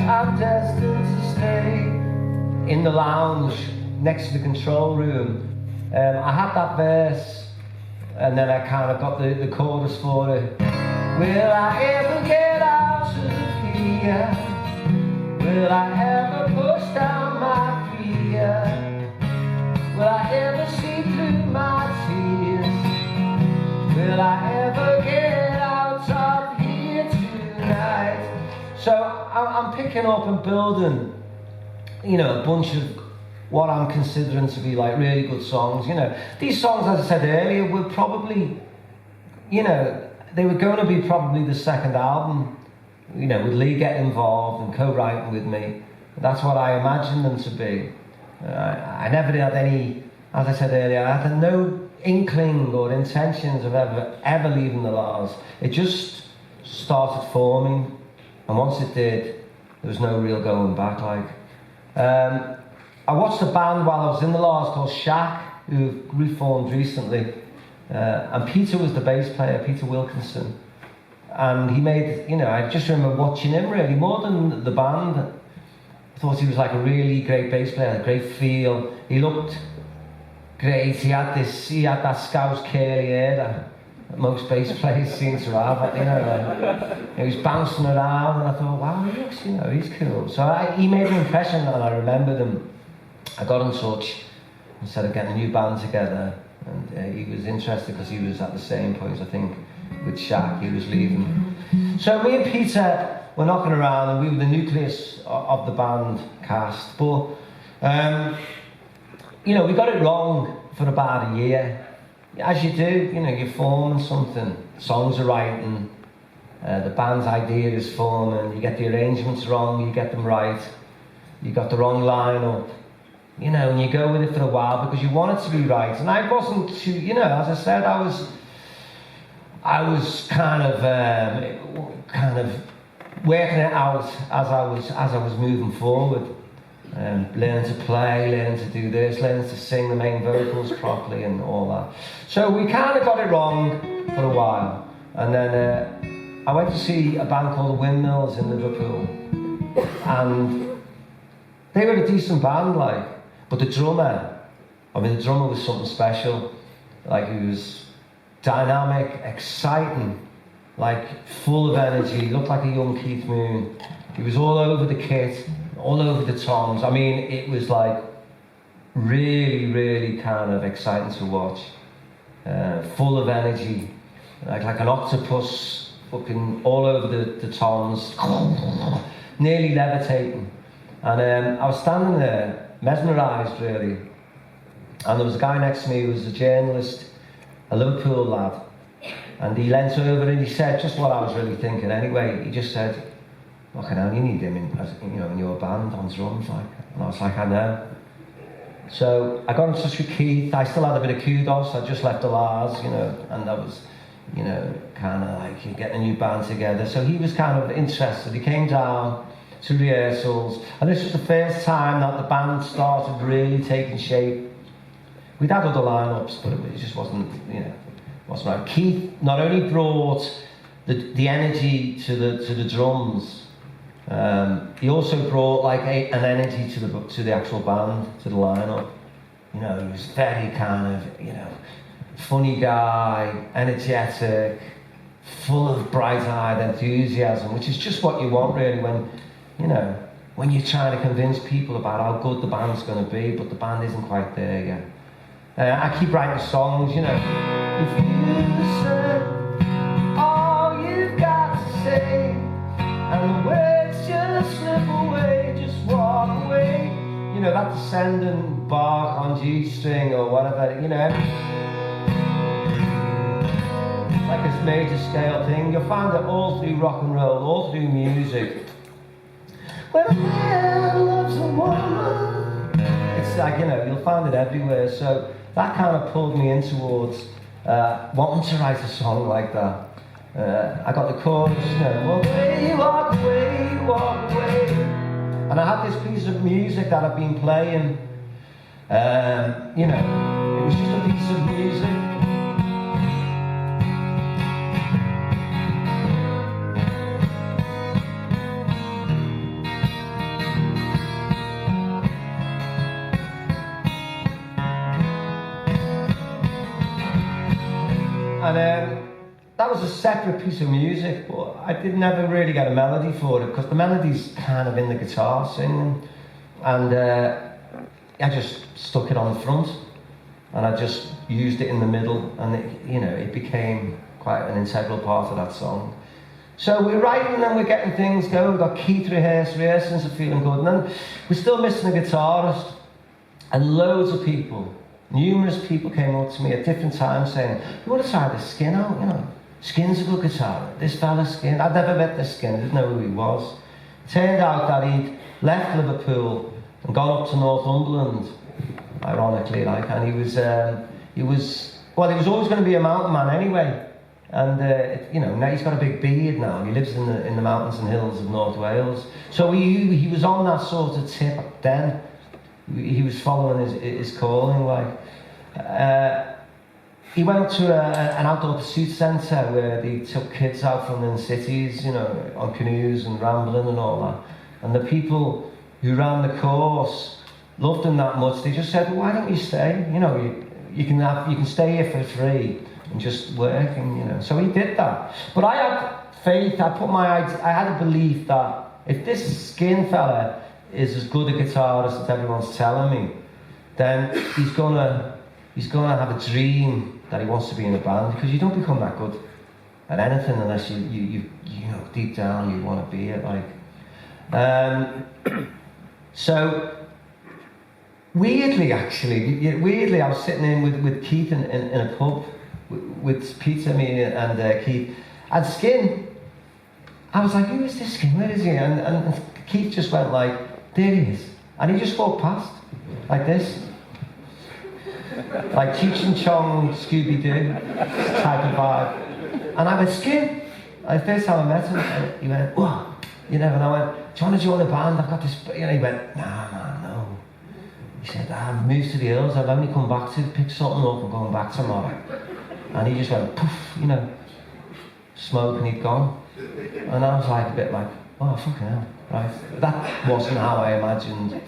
I'm destined to stay. In the lounge next to the control room, I had that verse, and then I kind of got the chorus for it. Will I ever get out of here? Will I ever push down my fear? Will I ever see through my tears? Will I ever get out of here tonight? So I'm picking up and building, you know, a bunch of what I'm considering to be like really good songs. You know, these songs, as I said earlier, were probably, you know, they were going to be probably the second album, you know, with Lee getting involved and co-writing with me. That's what I imagined them to be. I never had any, as I said earlier, I had no inkling or intentions of ever leaving the Lars. It just started forming, and once it did, there was no real going back. Like, I watched a band while I was in the Lars called Shaq, who reformed recently, and Peter was the bass player, Peter Wilkinson, and he made, you know, I just remember watching him really, more than the band. I thought he was like a really great bass player, a great feel. He looked great. He had that Scouse curly hair that most bass players seem to have. You know, he was bouncing around, and I thought, wow, he looks, you know, he's cool. So he made an impression, and I remembered him. I got in touch instead of getting a new band together, and he was interested because he was at the same point, I think, with Shaq. He was leaving. So me and Peter were knocking around, and we were the nucleus of the band cast. But you know, we got it wrong for about a year, as you do. You know, you're forming something, songs are writing, the band's idea is forming. You get the arrangements wrong, you get them right. You got the wrong lineup. You know, and you go with it for a while because you want it to be right. And I wasn't too, you know, as I said, I was kind of working it out as I was moving forward, learning to play, learning to do this, learning to sing the main vocals properly and all that. So we kind of got it wrong for a while, and then I went to see a band called the Windmills in Liverpool, and they were a decent band, like. But the drummer was something special. Like, he was dynamic, exciting, like full of energy, looked like a young Keith Moon. He was all over the kit, all over the toms. I mean, it was like really, really kind of exciting to watch. Full of energy, like an octopus, fucking all over the toms, nearly levitating. And I was standing there, mesmerised really, and there was a guy next to me who was a journalist, a Liverpool lad, and he leant over and he said just what I was really thinking anyway. He just said, "Fucking hell, you need him in your band on drums," like. And I was like, I know. So I got in touch with Keith. I still had a bit of kudos. I just left the Lars, you know, and that was, you know, kind of like you get a new band together. So he was kind of interested. He came down to rehearsals, and this was the first time that the band started really taking shape. We'd had other lineups, but it just wasn't, you know, wasn't right. Keith not only brought the energy to the drums, he also brought like an energy to the actual band, to the lineup. You know, he was very kind of, you know, funny guy, energetic, full of bright-eyed enthusiasm, which is just what you want really when, you know, when you're trying to convince people about how good the band's going to be, but the band isn't quite there yet. I keep writing songs, you know. If you said all you've got to say, and the words just slip away, just walk away. You know, that descending Bach on G string or whatever, you know. Like this major scale thing, you'll find it all through rock and roll, all through music. When a man loves a woman, it's like, you know, you'll find it everywhere. So that kind of pulled me in towards wanting to write a song like that. I got the chorus, you know, away, walk away, walk away. And I had this piece of music that I'd been playing, you know, it was just a piece of music. that was a separate piece of music, but I did never really get a melody for it, because the melody's kind of in the guitar singing, and I just stuck it on the front, and I just used it in the middle, and it became quite an integral part of that song. So we're writing and we're getting things going. We've got Keith rehearsing are feeling good, and then we're still missing a guitarist, and loads of people, numerous people came up to me at different times saying, "You want to try this Skin out? Skin's a good guitarist. This fella Skin." I'd never met this Skin. I didn't know who he was. It turned out that he'd left Liverpool and gone up to Northumberland, ironically, and he was always going to be a mountain man anyway. And now he's got a big beard now. He lives in the mountains and hills of North Wales. So he was on that sort of tip then. He was following his calling. He went up to an outdoor pursuit centre where they took kids out from the cities, on canoes and rambling and all that. And the people who ran the course loved him that much. They just said, "Well, why don't you stay? You can stay here for free and just work." And so he did that. But I had faith. I had a belief that if this Skin fella is as good a guitarist as everyone's telling me, then he's gonna have a dream that he wants to be in a band, because you don't become that good at anything unless you deep down you want to be it. So weirdly, I was sitting in with Keith in a pub with Peter, me and Keith, and Skin. I was like, "Who is this Skin? Where is he?" And Keith just went like, "There he is," and he just walked past like this, like Cheech and Chong, Scooby-Doo type of vibe. And I went, "Skin." The first time I met him, and he went, "What?" And I went, "Do you want to join a band? I've got this." He went, "Nah, man, no." He said, "I've moved to the hills. I've only come back to pick something up. I'm going back tomorrow." And he just went, poof, smoke, and he'd gone. And I was like, a bit like, "Oh, fucking hell." Right, that wasn't how I imagined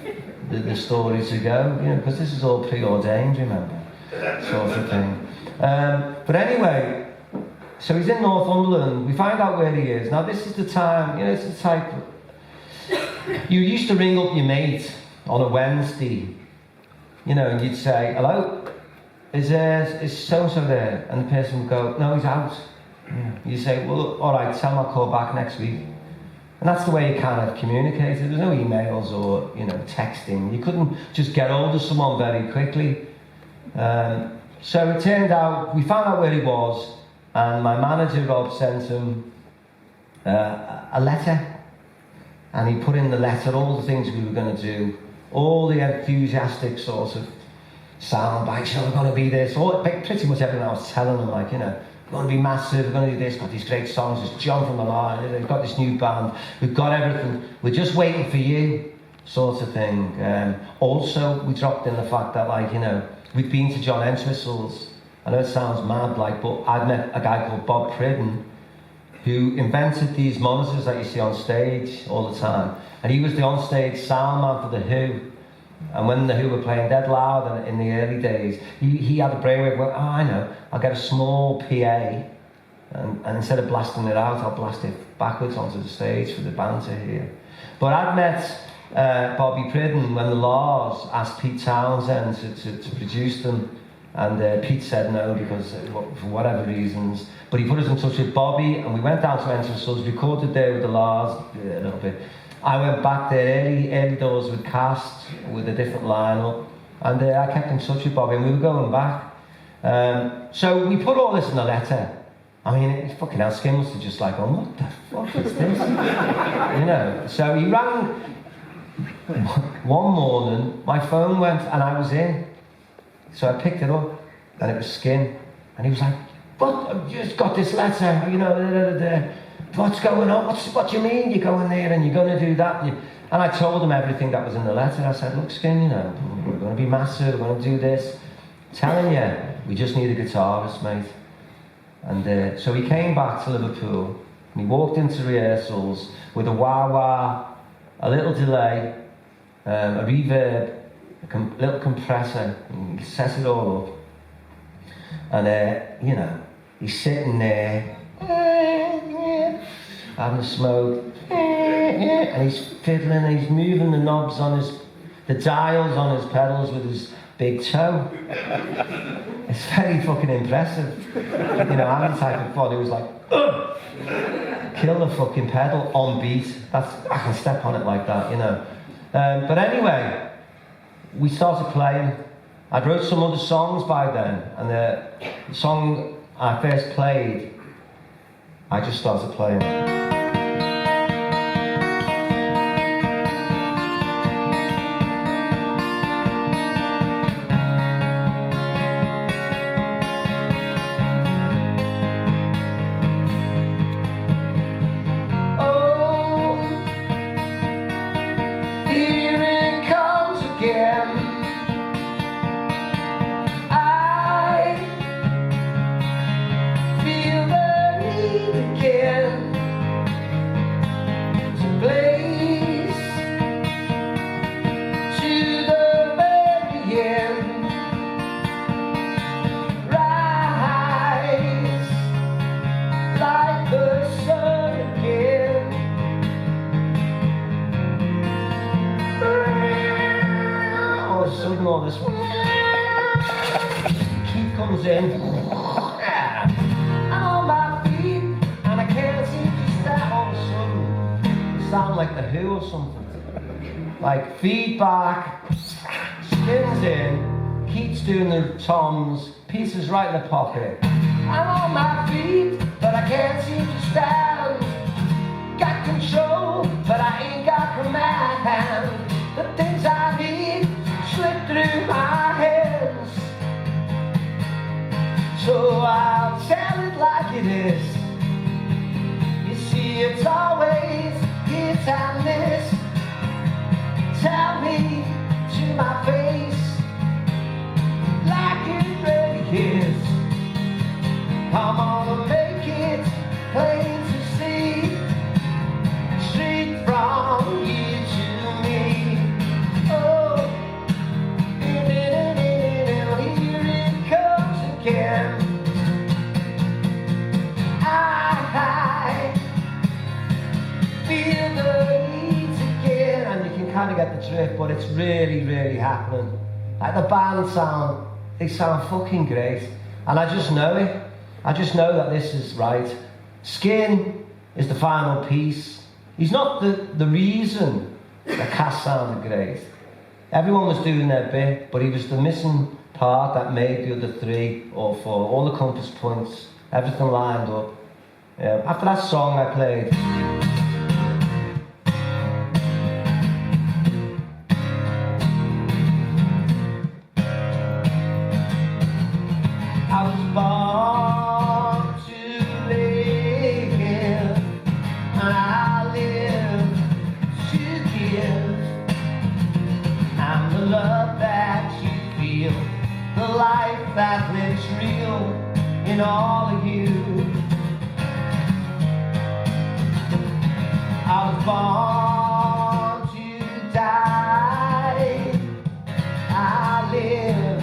the story to go, because this is all preordained, remember, sort of thing. But anyway, so he's in Northumberland. We find out where he is. Now this is the time, it's the type. You used to ring up your mate on a Wednesday, and you'd say, "Hello, is so and so there?" And the person would go, "No, he's out." You say, "Well, all right, tell him I'll call back next week." And that's the way you kind of communicated. There's no emails or, texting. You couldn't just get hold of someone very quickly. So it turned out, we found out where he was, and my manager, Rob, sent him a letter. And he put in the letter all the things we were going to do, all the enthusiastic sort of sound bites, we're going to be this, pretty much everything I was telling him, we're going to be massive, we're going to do this, got these great songs, there's John from the line, we've got this new band, we've got everything, we're just waiting for you, sort of thing. Also, we dropped in the fact that, we'd been to John Entwistle's. I know it sounds mad, but I'd met a guy called Bob Pridden, who invented these monitors that you see on stage all the time. And he was the on-stage sound man for The Who. And when The Who were playing dead loud in the early days, he had a brainwave where, I know, I'll get a small PA, and instead of blasting it out, I'll blast it backwards onto the stage for the band to hear. But I'd met Bobby Pridden when the Laws asked Pete Townsend to produce them, and Pete said no because for whatever reasons. But he put us in touch with Bobby, and we went down to Entwistle's, recorded there with the Laws a little bit. I went back there early doors with Cast, with a different lineup, and I kept in touch with Bobby, and we were going back. So we put all this in a letter. It's fucking hell, Skin must have just what the fuck is this? So he rang one morning, my phone went, and I was in. So I picked it up, and it was Skin, and he was like, "What? I've just got this letter, what's going on? What do you mean you're going there and you're going to do that?" And I told him everything that was in the letter. I said, "Look, Skin, we're going to be massive, we're going to do this. I'm telling you, we just need a guitarist, mate." And so he came back to Liverpool, and he walked into rehearsals with a wah-wah, a little delay, a reverb, a little compressor, and he sets it all up. And, he's sitting there, having a smoke, and he's fiddling and he's moving the knobs on the dials on his pedals with his big toe. It's very fucking impressive. You know, I'm the type of fella who was like, ugh! Kill the fucking pedal on beat. I can step on it like that, you know. But anyway, we started playing. I'd wrote some other songs by then, and the song I first played, I just started playing. All this key comes in, I'm on my feet, and I can't seem to stop. All of a sudden, you sound like the Who or something. Like feedback, spins in, keeps doing the toms, pieces right in the pocket. I'm on my feet, but I can't seem to stand. Got control, but I ain't got command. The things I need slip through my hands, so I'll tell it like it is. You see, it's always hit and miss. Tell me to my face, like it really is. I'm gonna make it plain to see, straight from you to me. Oh, feel the need again, and you can kind of get the drift, but it's really, really happening. Like the band sound, they sound fucking great, and I just know it. I just know that this is right. Skin is the final piece. He's not the reason that Cass sounded great. Everyone was doing their bit, but he was the missing part that made the other 3 or 4, all the compass points, everything lined up. After that song I played, I was born to live here, and I live to give. I'm the love that you feel, the life that lives real in all of you. I was born to die, I live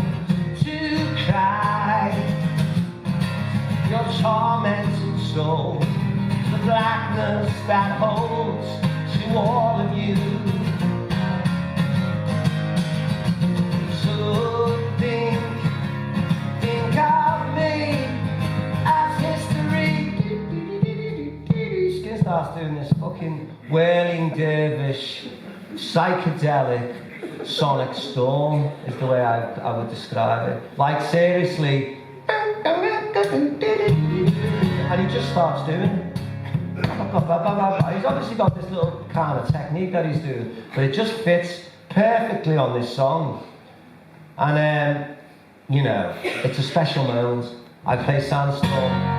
to cry. Your tormented soul, the blackness that holds to all of you. So think of me as history. Skin starts doing this fucking whirling dervish, psychedelic sonic storm is the way I would describe it. Like seriously, and he just starts doing it. He's obviously got this little kind of technique that he's doing, but it just fits perfectly on this song. And you know, it's a special moment. I play Sandstorm.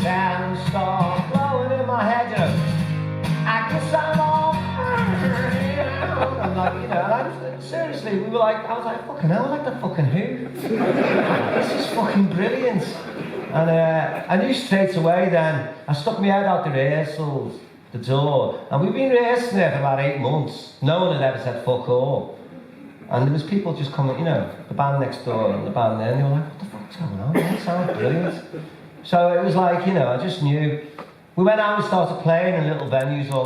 Sandstorm blowing in my head, you know. I guess I'm all, I'm like, you know, and seriously, we were like, I was like, fucking hell, I like the fucking Who. This is fucking brilliant. And I knew straight away then, I stuck my head out the rehearsals, the door, and we've been rehearsing there for about 8 months. No one had ever said fuck all. And there was people just coming, you know, the band next door and the band there, and they were like, what the fuck's going on? That sounds brilliant. So it was like, you know, I just knew. We went out and started playing in little venues all